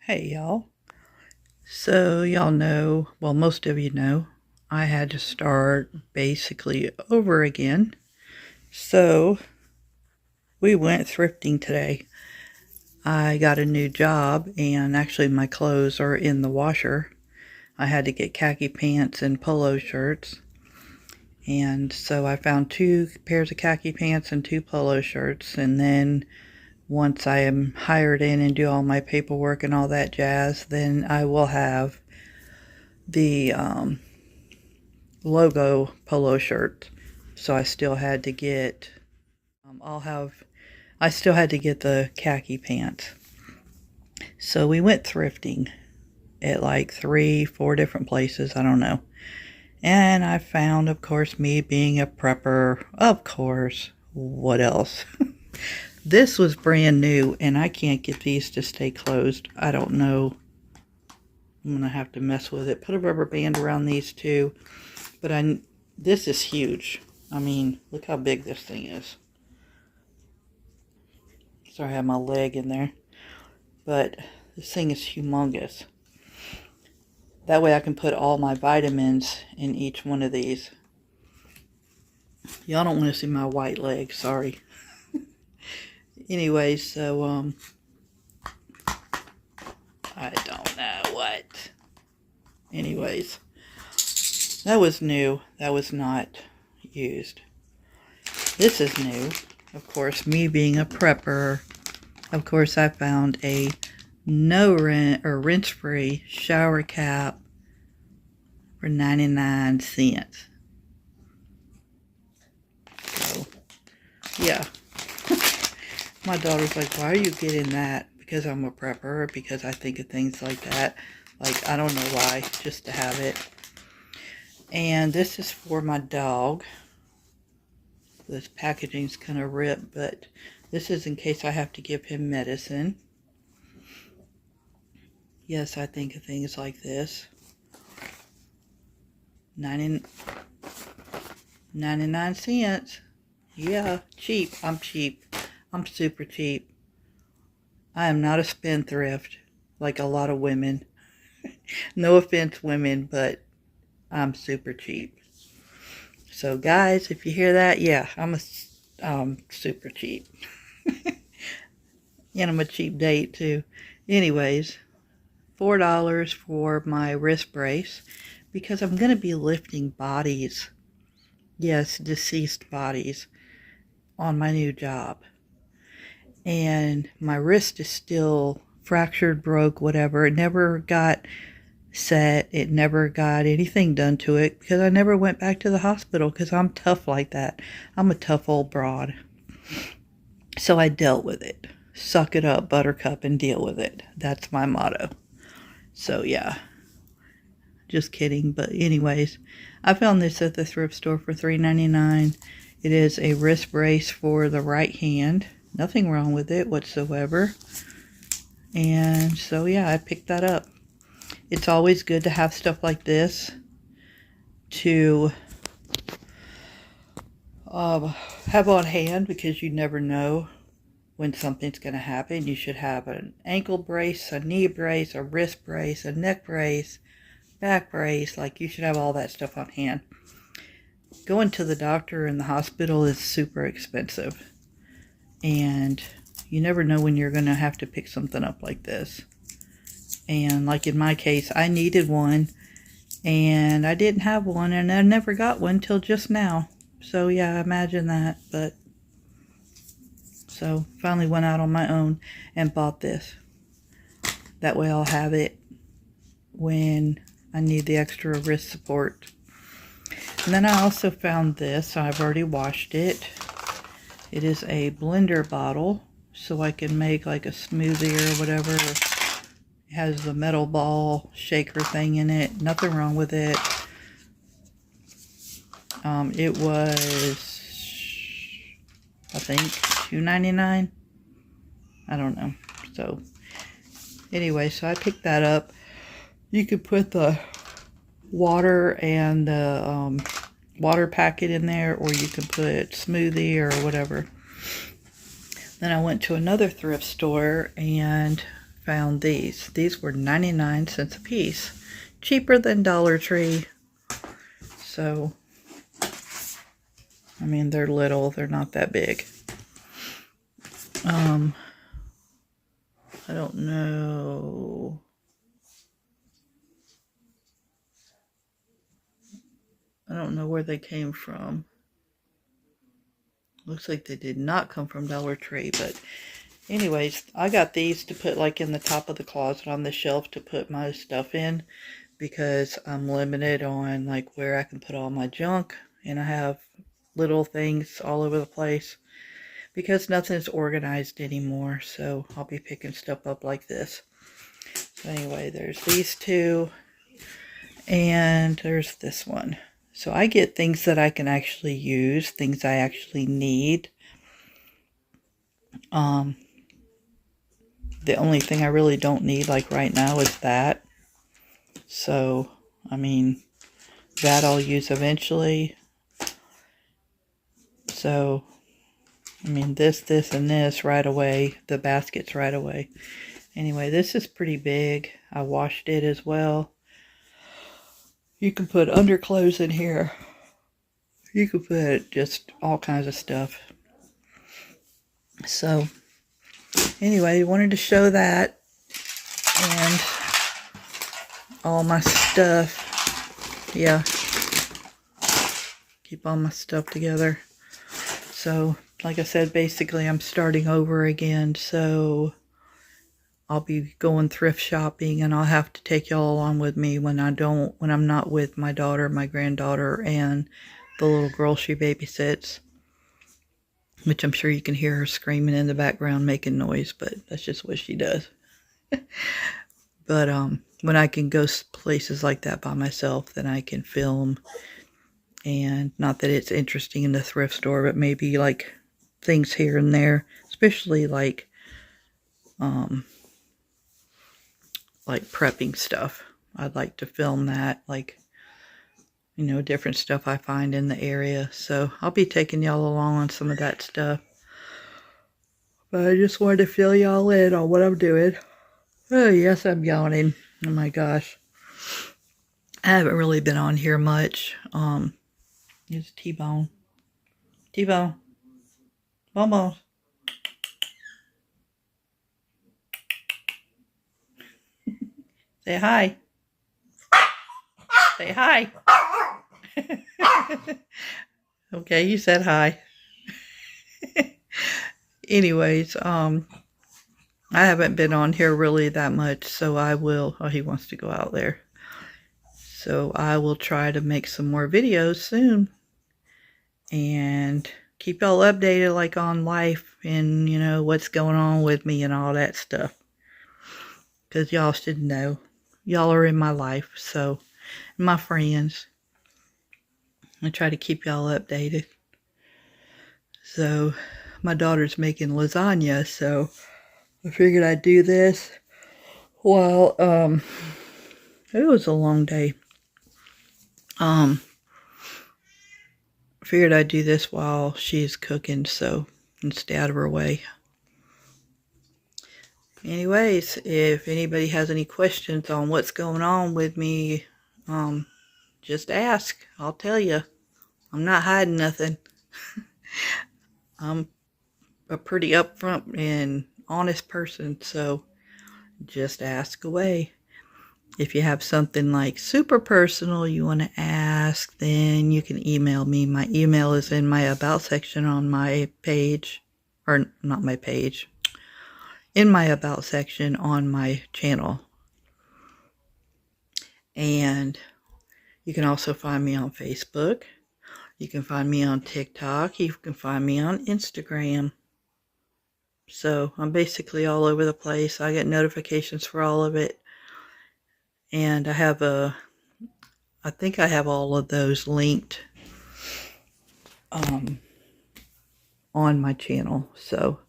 Hey y'all. So y'all know, well most of you know, I had to start basically over again. So we went thrifting today. I got a new job and actually my clothes are in the washer. I had to get khaki pants and polo shirts. And so I found 2 pairs of khaki pants and 2 polo shirts, and then once I am hired in and do all my paperwork and all that jazz, then I will have the logo polo shirt. So I still had to get, I still had to get the khaki pants. So we went thrifting at like 3-4 different places, I don't know. And I found, of course, me being a prepper, of course, what else? This was brand new, and I can't get these to stay closed. I don't know. I'm going to have to mess with it. Put a rubber band around these too. But this is huge. I mean, look how big this thing is. Sorry, I have my leg in there. But this thing is humongous. That way I can put all my vitamins in each one of these. Y'all don't want to see my white leg, sorry. Anyway, so, I don't know what. Anyways, that was new. That was not used. This is new. Of course, me being a prepper, of course, I found a rinse-free shower cap for 99 cents. So, yeah. My daughter's like, why are you getting that? Because I'm a prepper, because I think of things like that. Like, I don't know why, just to have it. And this is for my dog. This packaging's kind of ripped, but this is in case I have to give him medicine. Yes, I think of things like this. 99 cents. Yeah, cheap. I'm cheap. I'm super cheap. I am not a spendthrift like a lot of women. No offense, women, but I'm super cheap. So guys, if you hear that, yeah, I'm super cheap. And I'm a cheap date too. Anyways, $4 for my wrist brace because I'm going to be lifting bodies. Yes, deceased bodies on my new job. And my wrist is still fractured, broke, whatever. It never got set. It never got anything done to it because I never went back to the hospital because I'm tough like that. I'm a tough old broad. So I dealt with it. Suck it up, buttercup, and deal with it. That's my motto. So yeah. Just kidding. But anyways, I found this at the thrift store for $3.99. It is a wrist brace for the right hand. Nothing wrong with it whatsoever. And so yeah, I picked that up. It's always good to have stuff like this to have on hand because you never know when something's going to happen. You should have an ankle brace, a knee brace, a wrist brace, a neck brace, back brace. Like, you should have all that stuff on hand. Going to the doctor and the hospital is super expensive. And you never know when you're going to have to pick something up like this. And like in my case, I needed one. And I didn't have one. And I never got one till just now. So yeah, imagine that. But so finally went out on my own and bought this. That way I'll have it when I need the extra wrist support. And then I also found this. I've already washed it. It is a blender bottle, so I can make like a smoothie or whatever. It has the metal ball shaker thing in it. Nothing wrong with it. It was, I think, $2.99. I don't know. So anyway, so I picked that up. You could put the water and the water packet in there, or you can put smoothie or whatever. Then I went to another thrift store and found these. These were 99 cents a piece. Cheaper than Dollar Tree. So, I mean, they're little. They're not that big. I don't know. I don't know where they came from. Looks like they did not come from Dollar Tree, but anyways, I got these to put like in the top of the closet on the shelf to put my stuff in, because I'm limited on like where I can put all my junk, and I have little things all over the place because nothing's organized anymore. So I'll be picking stuff up like this. So anyway, there's these two, and there's this one. So I get things that I can actually use, things I actually need. The only thing I really don't need like right now is that. So, I mean, that I'll use eventually. So, I mean, this, and this right away. The baskets right away. Anyway, this is pretty big. I washed it as well. You can put underclothes in here. You can put just all kinds of stuff. So, anyway, wanted to show that. And all my stuff. Yeah. Keep all my stuff together. So, like I said, basically I'm starting over again. So, I'll be going thrift shopping, and I'll have to take y'all along with me when I'm not with my daughter, my granddaughter, and the little girl she babysits. Which I'm sure you can hear her screaming in the background, making noise, but that's just what she does. But when I can go places like that by myself, then I can film. And not that it's interesting in the thrift store, but maybe like things here and there, especially like prepping stuff. I'd like to film that, like, you know, different stuff I find in the area. So I'll be taking y'all along on some of that stuff. But I just wanted to fill y'all in on what I'm doing. Oh, yes, I'm yawning. Oh my gosh. I haven't really been on here much. Here's T-Bone. T-Bone. Bone. Say hi. Say hi. Okay, you said hi. Anyways, I haven't been on here really that much, so I will. Oh, he wants to go out there. So I will try to make some more videos soon and keep y'all updated like on life and, you know, what's going on with me and all that stuff. Because y'all should know. Y'all are in my life, so my friends. I try to keep y'all updated. So my daughter's making lasagna, so I figured I'd do this while it was a long day. Figured I'd do this while she's cooking, so and stay out of her way. Anyways, if anybody has any questions on what's going on with me, just ask. I'll tell you. I'm not hiding nothing. I'm a pretty upfront and honest person, so just ask away. If you have something like super personal you want to ask, then you can email me. My email is in my About section on my page, or not my page, in my About section on my channel. And you can also find me on Facebook. You can find me on TikTok. You can find me on Instagram. So I'm basically all over the place. I get notifications for all of it. And I have I think I have all of those linked on my channel. So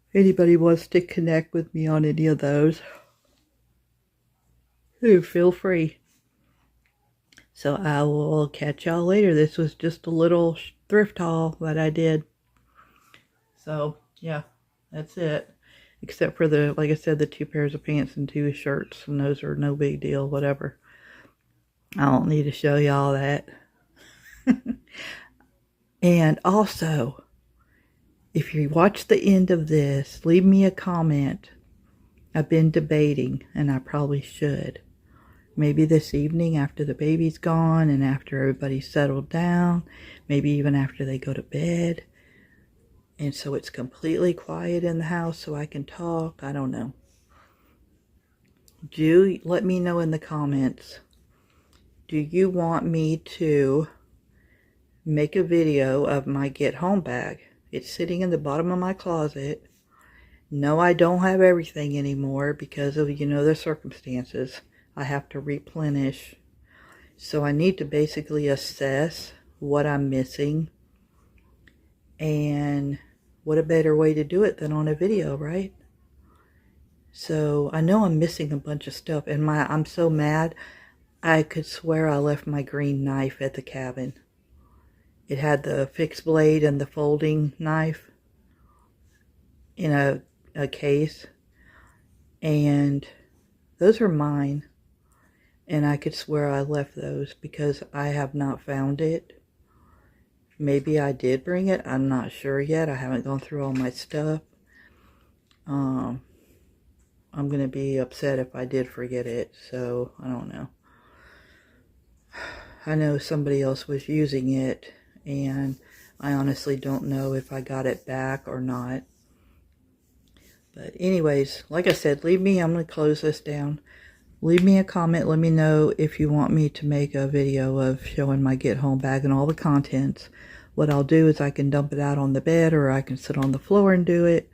if anybody wants to connect with me on any of those, feel free. So I will catch y'all later. This was just a little thrift haul that I did. So yeah, that's it. Except for the, like I said, the 2 pairs of pants and 2 shirts. And those are no big deal, whatever. I don't need to show y'all that. And also, if you watch the end of this, leave me a comment. I've been debating, and I probably should. Maybe this evening after the baby's gone and after everybody's settled down. Maybe even after they go to bed. And so it's completely quiet in the house so I can talk. I don't know. Let me know in the comments. Do you want me to make a video of my get home bag? It's sitting in the bottom of my closet. No, I don't have everything anymore because of, the circumstances. I have to replenish. So I need to basically assess what I'm missing. And what a better way to do it than on a video, right? So I know I'm missing a bunch of stuff. And I'm so mad. I could swear I left my green knife at the cabin. It had the fixed blade and the folding knife in a case. And those are mine. And I could swear I left those because I have not found it. Maybe I did bring it. I'm not sure yet. I haven't gone through all my stuff. I'm going to be upset if I did forget it. So, I don't know. I know somebody else was using it. And I honestly don't know if I got it back or not. But anyways, like I said, I'm going to close this down. Leave me a comment. Let me know if you want me to make a video of showing my get home bag and all the contents. What I'll do is I can dump it out on the bed, or I can sit on the floor and do it.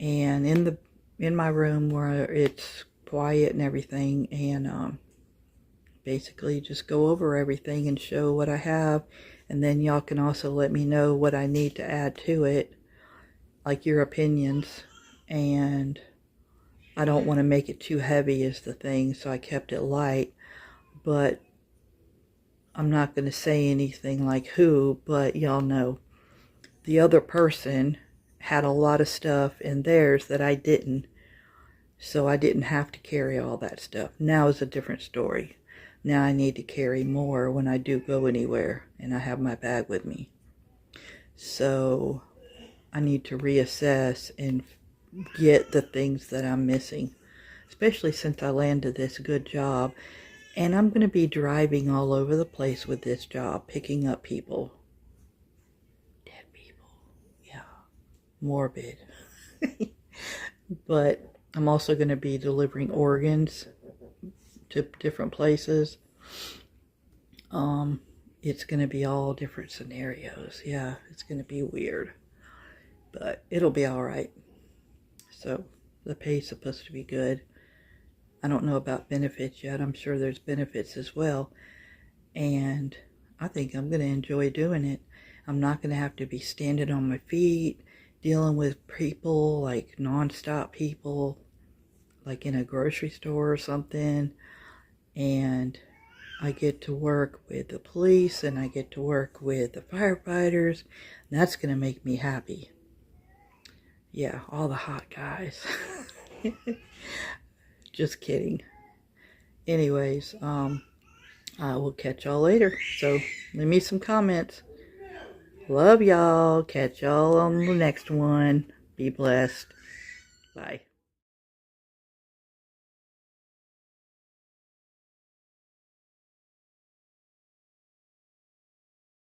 And in my room where it's quiet and everything, and basically just go over everything and show what I have. And then y'all can also let me know what I need to add to it, like your opinions. And I don't want to make it too heavy is the thing, so I kept it light. But I'm not going to say anything like who, but y'all know. The other person had a lot of stuff in theirs that I didn't. So I didn't have to carry all that stuff. Now is a different story. Now I need to carry more when I do go anywhere and I have my bag with me. So I need to reassess and get the things that I'm missing. Especially since I landed this good job. And I'm going to be driving all over the place with this job, picking up people. Dead people. Yeah. Morbid. But I'm also going to be delivering organs to different places. It's going to be all different scenarios. Yeah, it's going to be weird. But it'll be alright. So, the pay's supposed to be good. I don't know about benefits yet. I'm sure there's benefits as well. And I think I'm going to enjoy doing it. I'm not going to have to be standing on my feet, dealing with people, like non-stop people, like in a grocery store or something. And I get to work with the police and I get to work with the firefighters. And that's going to make me happy. Yeah, all the hot guys. Just kidding. Anyways, I will catch y'all later. So, leave me some comments. Love y'all. Catch y'all on the next one. Be blessed. Bye.